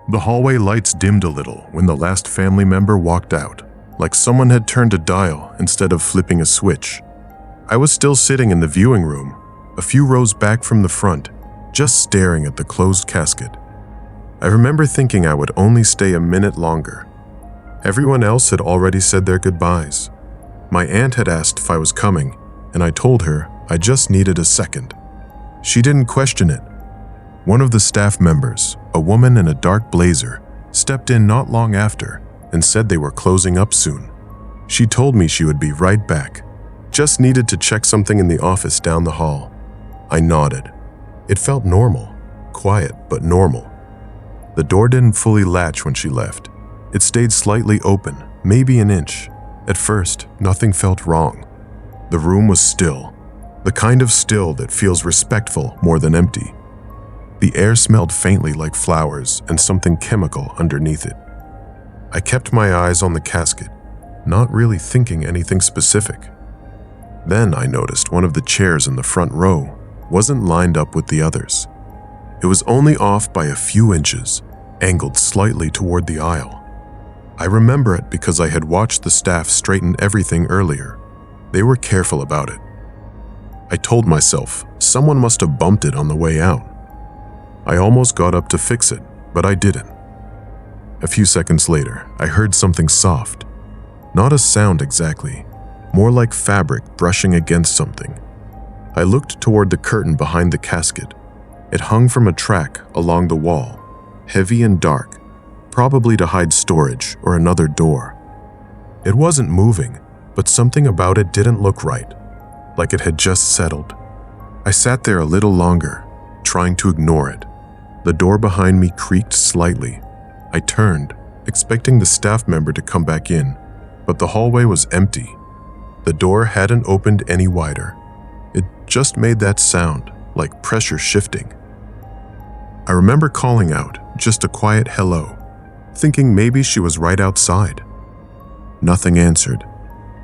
The hallway lights dimmed a little when the last family member walked out, like someone had turned a dial instead of flipping a switch. I was still sitting in the viewing room, a few rows back from the front, just staring at the closed casket. I remember thinking I would only stay a minute longer. Everyone else had already said their goodbyes. My aunt had asked if I was coming, and I told her I just needed a second. She didn't question it. One of the staff members, a woman in a dark blazer, stepped in not long after and said they were closing up soon. She told me she would be right back. Just needed to check something in the office down the hall. I nodded. It felt normal, quiet but normal. The door didn't fully latch when she left. It stayed slightly open, maybe an inch. At first, nothing felt wrong. The room was still, the kind of still that feels respectful more than empty. The air smelled faintly like flowers and something chemical underneath it. I kept my eyes on the casket, not really thinking anything specific. Then I noticed one of the chairs in the front row wasn't lined up with the others. It was only off by a few inches, angled slightly toward the aisle. I remember it because I had watched the staff straighten everything earlier. They were careful about it. I told myself someone must have bumped it on the way out. I almost got up to fix it, but I didn't. A few seconds later, I heard something soft. Not a sound exactly, more like fabric brushing against something. I looked toward the curtain behind the casket. It hung from a track along the wall, heavy and dark, probably to hide storage or another door. It wasn't moving, but something about it didn't look right, like it had just settled. I sat there a little longer, trying to ignore it. The door behind me creaked slightly. I turned, expecting the staff member to come back in, but the hallway was empty. The door hadn't opened any wider. It just made that sound, like pressure shifting. I remember calling out, just a quiet hello, thinking maybe she was right outside. Nothing answered.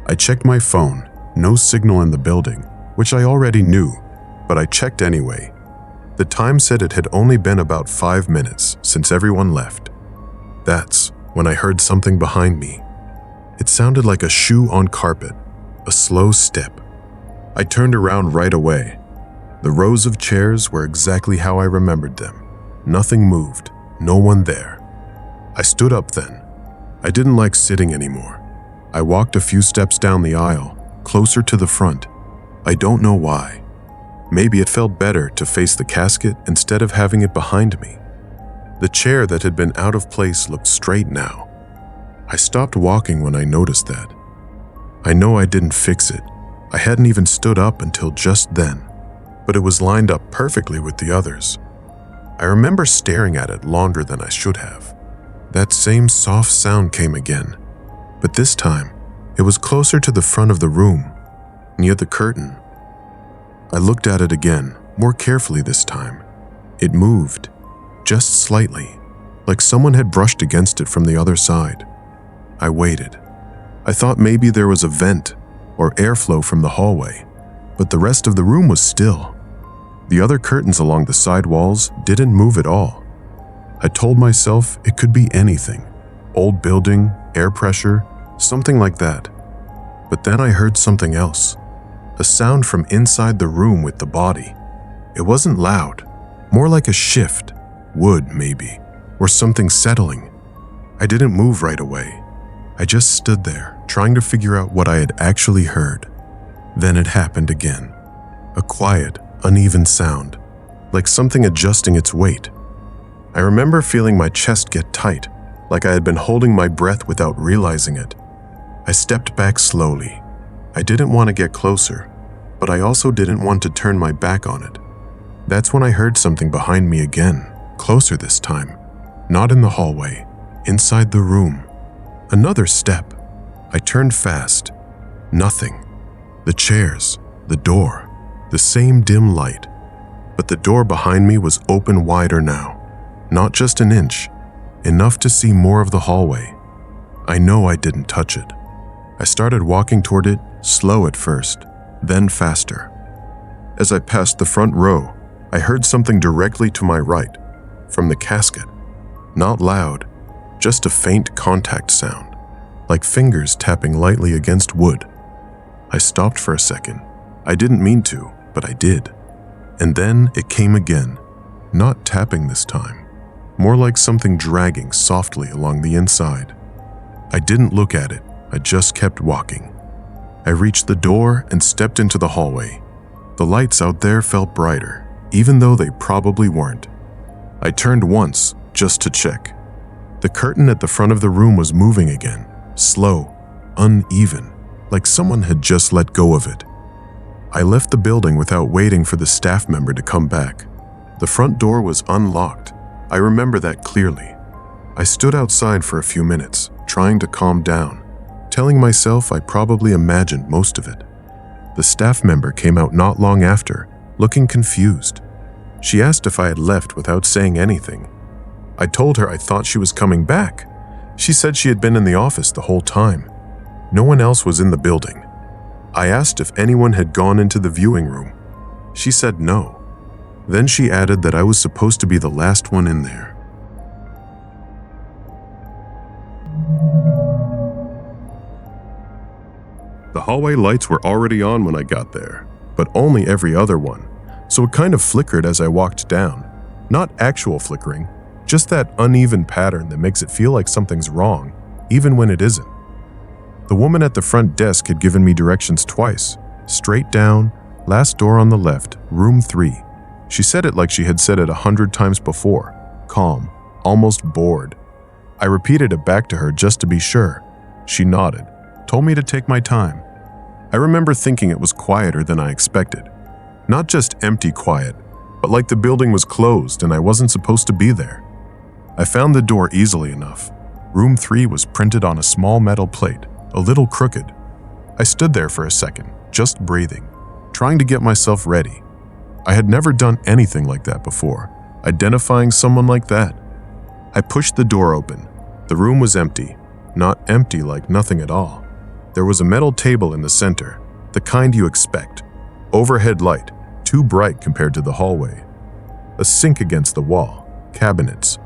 I checked my phone, no signal in the building, which I already knew, but I checked anyway. The time said it had only been about 5 minutes since everyone left. That's when I heard something behind me. It sounded like a shoe on carpet, a slow step. I turned around right away. The rows of chairs were exactly how I remembered them. Nothing moved, no one there. I stood up then. I didn't like sitting anymore. I walked a few steps down the aisle, closer to the front. I don't know why. Maybe it felt better to face the casket instead of having it behind me. The chair that had been out of place looked straight now. I stopped walking when I noticed that. I know I didn't fix it. I hadn't even stood up until just then, but it was lined up perfectly with the others. I remember staring at it longer than I should have. That same soft sound came again, but this time it was closer to the front of the room, near the curtain. I looked at it again, more carefully this time. It moved, just slightly, like someone had brushed against it from the other side. I waited. I thought maybe there was a vent or airflow from the hallway, but the rest of the room was still. The other curtains along the side walls didn't move at all. I told myself it could be anything, old building, air pressure, something like that. But then I heard something else, a sound from inside the room with the body. It wasn't loud, more like a shift, wood maybe, or something settling. I didn't move right away. I just stood there, trying to figure out what I had actually heard. Then it happened again. A quiet, uneven sound, like something adjusting its weight. I remember feeling my chest get tight, like I had been holding my breath without realizing it. I stepped back slowly. I didn't want to get closer, but I also didn't want to turn my back on it. That's when I heard something behind me again, closer this time. Not in the hallway, inside the room. Another step. I turned fast. Nothing. The chairs, the door, the same dim light. But the door behind me was open wider now. Not just an inch, enough to see more of the hallway. I know I didn't touch it. I started walking toward it, slow at first, then faster. As I passed the front row, I heard something directly to my right, from the casket. Not loud, just a faint contact sound, like fingers tapping lightly against wood. I stopped for a second. I didn't mean to, but I did. And then it came again, not tapping this time, more like something dragging softly along the inside. I didn't look at it, I just kept walking. I reached the door and stepped into the hallway. The lights out there felt brighter, even though they probably weren't. I turned once, just to check. The curtain at the front of the room was moving again, slow, uneven, like someone had just let go of it. I left the building without waiting for the staff member to come back. The front door was unlocked. I remember that clearly. I stood outside for a few minutes, trying to calm down, telling myself I probably imagined most of it. The staff member came out not long after, looking confused. She asked if I had left without saying anything. I told her I thought she was coming back. She said she had been in the office the whole time. No one else was in the building. I asked if anyone had gone into the viewing room. She said no. Then she added that I was supposed to be the last one in there. The hallway lights were already on when I got there, but only every other one, so it kind of flickered as I walked down. Not actual flickering, just that uneven pattern that makes it feel like something's wrong, even when it isn't. The woman at the front desk had given me directions twice. Straight down, last door on the left, room 3. She said it like she had said it 100 times before, calm, almost bored. I repeated it back to her just to be sure. She nodded, told me to take my time. I remember thinking it was quieter than I expected. Not just empty quiet, but like the building was closed and I wasn't supposed to be there. I found the door easily enough. Room 3 was printed on a small metal plate, a little crooked. I stood there for a second, just breathing, trying to get myself ready. I had never done anything like that before, identifying someone like that. I pushed the door open. The room was empty, not empty like nothing at all. There was a metal table in the center, the kind you expect. Overhead light, too bright compared to the hallway. A sink against the wall, cabinets.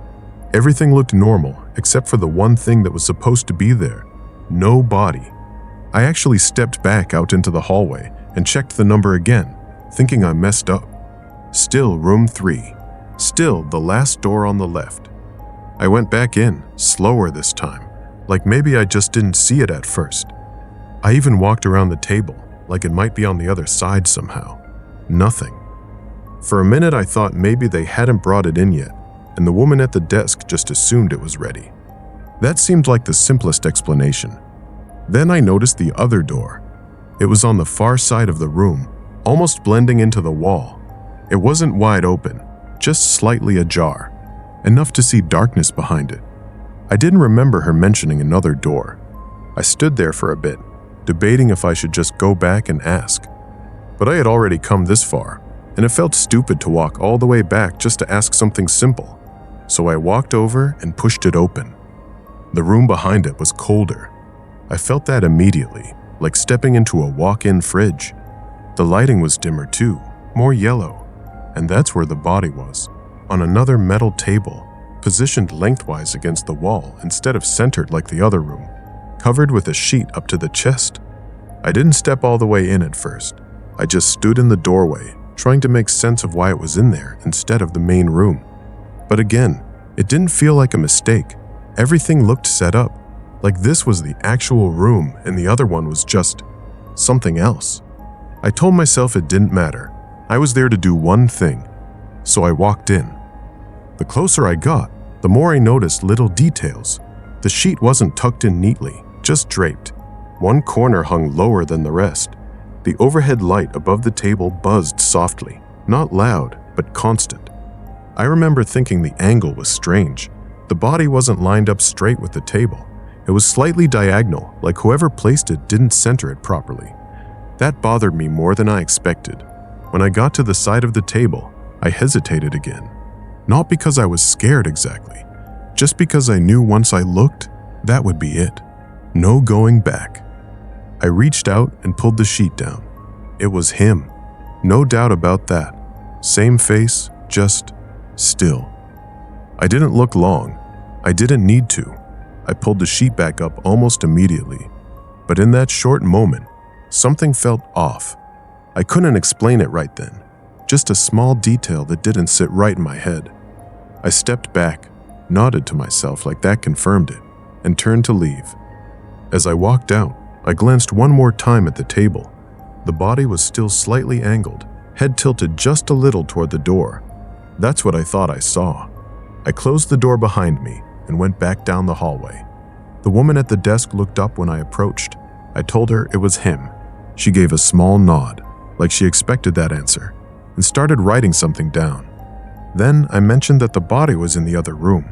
Everything looked normal except for the one thing that was supposed to be there. No body. I actually stepped back out into the hallway and checked the number again, thinking I messed up. Still room 3. Still the last door on the left. I went back in, slower this time, like maybe I just didn't see it at first. I even walked around the table, like it might be on the other side somehow. Nothing. For a minute I thought maybe they hadn't brought it in yet, and the woman at the desk just assumed it was ready. That seemed like the simplest explanation. Then I noticed the other door. It was on the far side of the room, almost blending into the wall. It wasn't wide open, just slightly ajar, enough to see darkness behind it. I didn't remember her mentioning another door. I stood there for a bit, debating if I should just go back and ask. But I had already come this far, and it felt stupid to walk all the way back just to ask something simple. So I walked over and pushed it open. The room behind it was colder. I felt that immediately, like stepping into a walk-in fridge. The lighting was dimmer too, more yellow, and that's where the body was, on another metal table, positioned lengthwise against the wall instead of centered like the other room, covered with a sheet up to the chest. I didn't step all the way in at first. I just stood in the doorway, trying to make sense of why it was in there instead of the main room. But again, it didn't feel like a mistake. Everything looked set up, like this was the actual room and the other one was just something else. I told myself it didn't matter. I was there to do one thing, so I walked in. The closer I got, the more I noticed little details. The sheet wasn't tucked in neatly, just draped. One corner hung lower than the rest. The overhead light above the table buzzed softly, not loud, but constant. I remember thinking the angle was strange. The body wasn't lined up straight with the table. It was slightly diagonal, like whoever placed it didn't center it properly. That bothered me more than I expected. When I got to the side of the table, I hesitated again. Not because I was scared exactly, just because I knew once I looked, that would be it. No going back. I reached out and pulled the sheet down. It was him. No doubt about that. Same face, just still. I didn't look long. I didn't need to. I pulled the sheet back up almost immediately. But in that short moment, something felt off. I couldn't explain it right then. Just a small detail that didn't sit right in my head. I stepped back, nodded to myself like that confirmed it, and turned to leave. As I walked out, I glanced one more time at the table. The body was still slightly angled, head tilted just a little toward the door. That's what I thought I saw. I closed the door behind me and went back down the hallway. The woman at the desk looked up when I approached. I told her it was him. She gave a small nod, like she expected that answer, and started writing something down. Then I mentioned that the body was in the other room.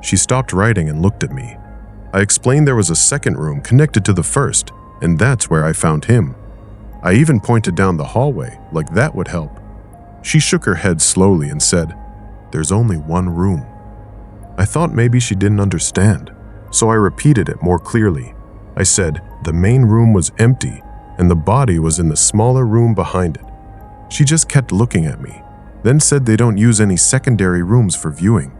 She stopped writing and looked at me. I explained there was a second room connected to the first, and that's where I found him. I even pointed down the hallway, like that would help. She shook her head slowly and said, "There's only one room." I thought maybe she didn't understand, so I repeated it more clearly. I said the main room was empty and the body was in the smaller room behind it. She just kept looking at me, then said they don't use any secondary rooms for viewing.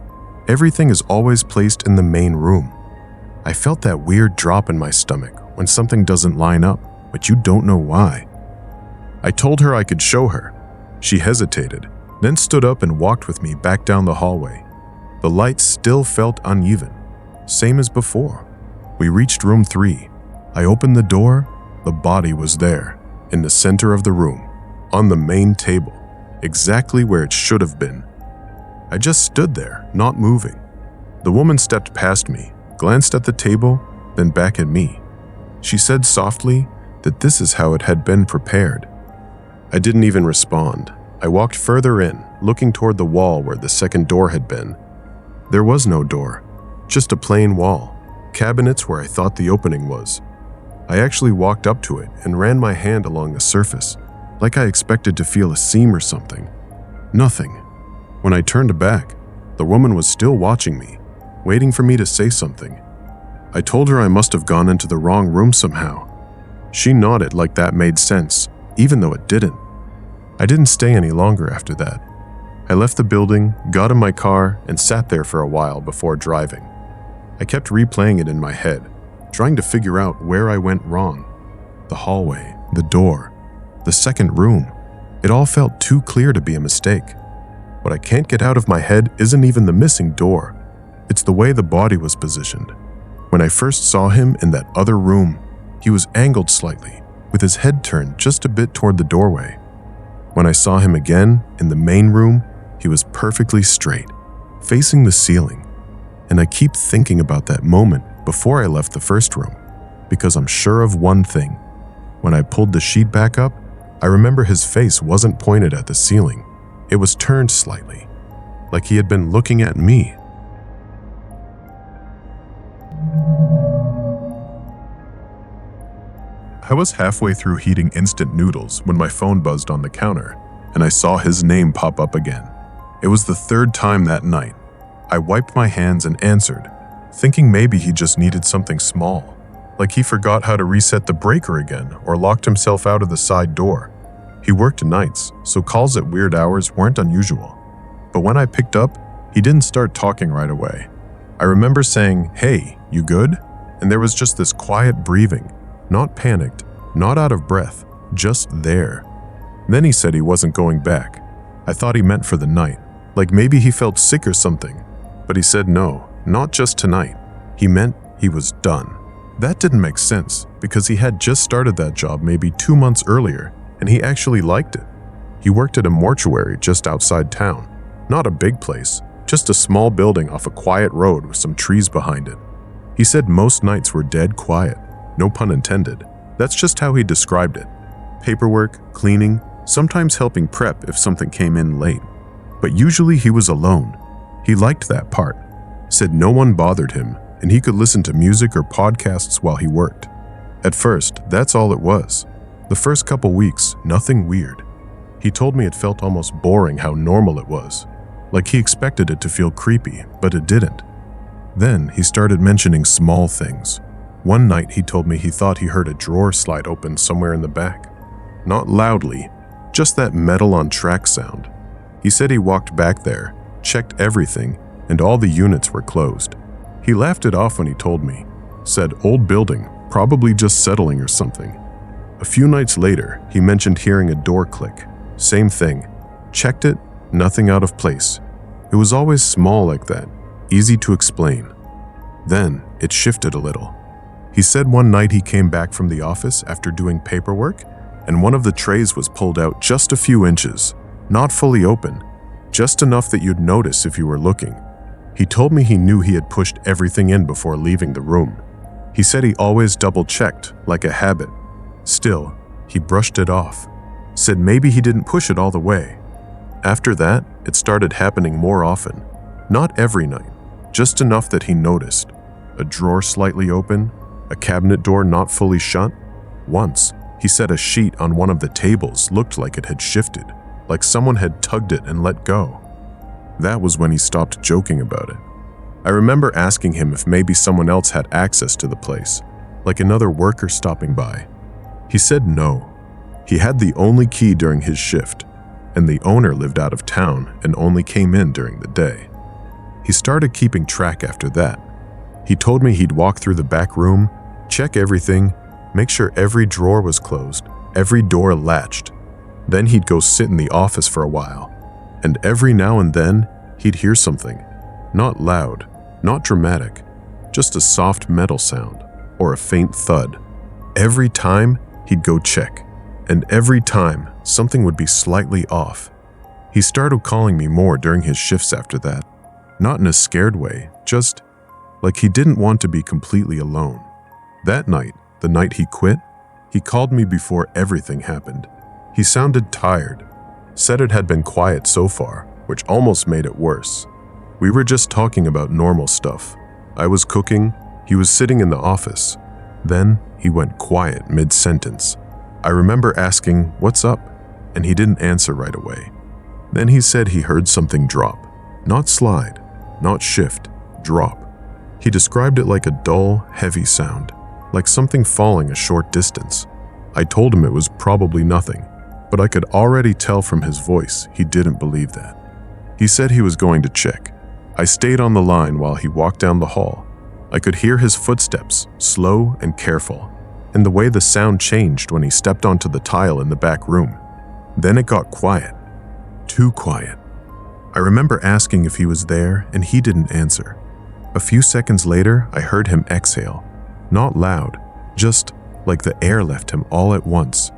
Everything is always placed in the main room. I felt that weird drop in my stomach when something doesn't line up, but you don't know why. I told her I could show her. She hesitated, then stood up and walked with me back down the hallway. The light still felt uneven, same as before. We reached room 3. I opened the door. The body was there, in the center of the room, on the main table, exactly where it should have been. I just stood there, not moving. The woman stepped past me, glanced at the table, then back at me. She said softly that this is how it had been prepared. I didn't even respond. I walked further in, looking toward the wall where the second door had been. There was no door, just a plain wall, cabinets where I thought the opening was. I actually walked up to it and ran my hand along the surface, like I expected to feel a seam or something. Nothing. When I turned back, the woman was still watching me, waiting for me to say something. I told her I must have gone into the wrong room somehow. She nodded like that made sense, even though it didn't. I didn't stay any longer after that. I left the building, got in my car, and sat there for a while before driving. I kept replaying it in my head, trying to figure out where I went wrong. The hallway, the door, the second room. It all felt too clear to be a mistake. What I can't get out of my head isn't even the missing door. It's the way the body was positioned. When I first saw him in that other room, he was angled slightly, with his head turned just a bit toward the doorway. When I saw him again in the main room, he was perfectly straight, facing the ceiling. And I keep thinking about that moment before I left the first room, because I'm sure of one thing. When I pulled the sheet back up, I remember his face wasn't pointed at the ceiling. It was turned slightly, like he had been looking at me. I was halfway through heating instant noodles when my phone buzzed on the counter, and I saw his name pop up again. It was the third time that night. I wiped my hands and answered, thinking maybe he just needed something small, like he forgot how to reset the breaker again or locked himself out of the side door. He worked nights, so calls at weird hours weren't unusual. But when I picked up, he didn't start talking right away. I remember saying, "Hey, you good?" And there was just this quiet breathing. Not panicked, not out of breath, just there. Then he said he wasn't going back. I thought he meant for the night, like maybe he felt sick or something. But he said no, not just tonight. He meant he was done. That didn't make sense, because he had just started that job maybe 2 months earlier, and he actually liked it. He worked at a mortuary just outside town. Not a big place, just a small building off a quiet road with some trees behind it. He said most nights were dead quiet. No pun intended. That's just how he described it. Paperwork, cleaning, sometimes helping prep if something came in late. But usually he was alone. He liked that part. Said no one bothered him, and he could listen to music or podcasts while he worked. At first, that's all it was. The first couple weeks, nothing weird. He told me it felt almost boring how normal it was. Like he expected it to feel creepy, but it didn't. Then he started mentioning small things. One night he told me he thought he heard a drawer slide open somewhere in the back. Not loudly, just that metal on track sound. He said he walked back there, checked everything, and all the units were closed. He laughed it off when he told me, said old building, probably just settling or something. A few nights later, he mentioned hearing a door click. Same thing. Checked it, nothing out of place. It was always small like that, easy to explain. Then it shifted a little. He said one night he came back from the office after doing paperwork, and one of the trays was pulled out just a few inches, not fully open, just enough that you'd notice if you were looking. He told me he knew he had pushed everything in before leaving the room. He said he always double-checked, like a habit. Still, he brushed it off, said maybe he didn't push it all the way. After that, it started happening more often. Not every night, just enough that he noticed. A drawer slightly open, a cabinet door not fully shut. Once, he said a sheet on one of the tables looked like it had shifted, like someone had tugged it and let go. That was when he stopped joking about it. I remember asking him if maybe someone else had access to the place, like another worker stopping by. He said no. He had the only key during his shift, and the owner lived out of town and only came in during the day. He started keeping track after that. He told me he'd walk through the back room, check everything, make sure every drawer was closed, every door latched. Then he'd go sit in the office for a while, and every now and then he'd hear something. Not loud, not dramatic, just a soft metal sound or a faint thud. Every time he'd go check, and every time something would be slightly off. He started calling me more during his shifts after that, not in a scared way, just like he didn't want to be completely alone. That night, the night he quit, he called me before everything happened. He sounded tired, said it had been quiet so far, which almost made it worse. We were just talking about normal stuff. I was cooking, he was sitting in the office. Then he went quiet mid-sentence. I remember asking, "What's up?" and he didn't answer right away. Then he said he heard something drop. Not slide, not shift, drop. He described it like a dull, heavy sound, like something falling a short distance. I told him it was probably nothing, but I could already tell from his voice he didn't believe that. He said he was going to check. I stayed on the line while he walked down the hall. I could hear his footsteps, slow and careful, and the way the sound changed when he stepped onto the tile in the back room. Then it got quiet. Too quiet. I remember asking if he was there, and he didn't answer. A few seconds later, I heard him exhale. Not loud, just like the air left him all at once.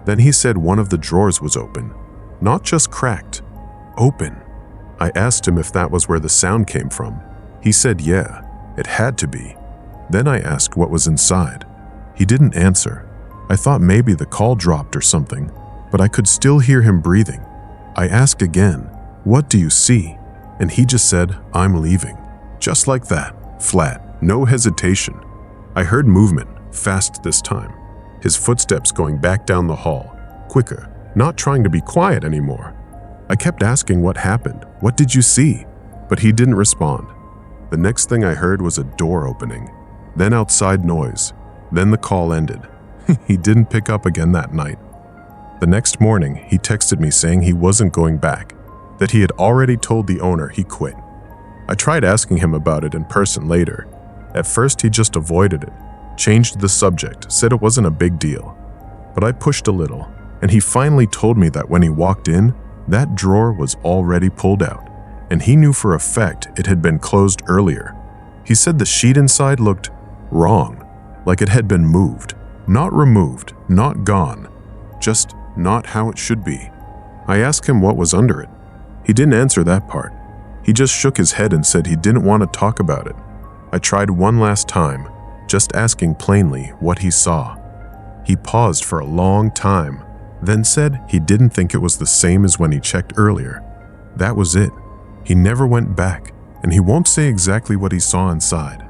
Then he said one of the drawers was open. Not just cracked, open. I asked him if that was where the sound came from. He said yeah, it had to be. Then I asked what was inside. He didn't answer. I thought maybe the call dropped or something, but I could still hear him breathing. I asked again, "What do you see?" And he just said, "I'm leaving." Just like that, flat, no hesitation. I heard movement, fast this time. His footsteps going back down the hall, quicker, not trying to be quiet anymore. I kept asking what happened, what did you see? But he didn't respond. The next thing I heard was a door opening, then outside noise, then the call ended. He didn't pick up again that night. The next morning, he texted me saying he wasn't going back, that he had already told the owner he quit. I tried asking him about it in person later. At first, he just avoided it, changed the subject, said it wasn't a big deal. But I pushed a little, and he finally told me that when he walked in, that drawer was already pulled out, and he knew for a fact it had been closed earlier. He said the sheet inside looked wrong, like it had been moved, not removed, not gone, just not how it should be. I asked him what was under it. He didn't answer that part. He just shook his head and said he didn't want to talk about it. I tried one last time, just asking plainly what he saw. He paused for a long time, then said he didn't think it was the same as when he checked earlier. That was it. He never went back, and he won't say exactly what he saw inside.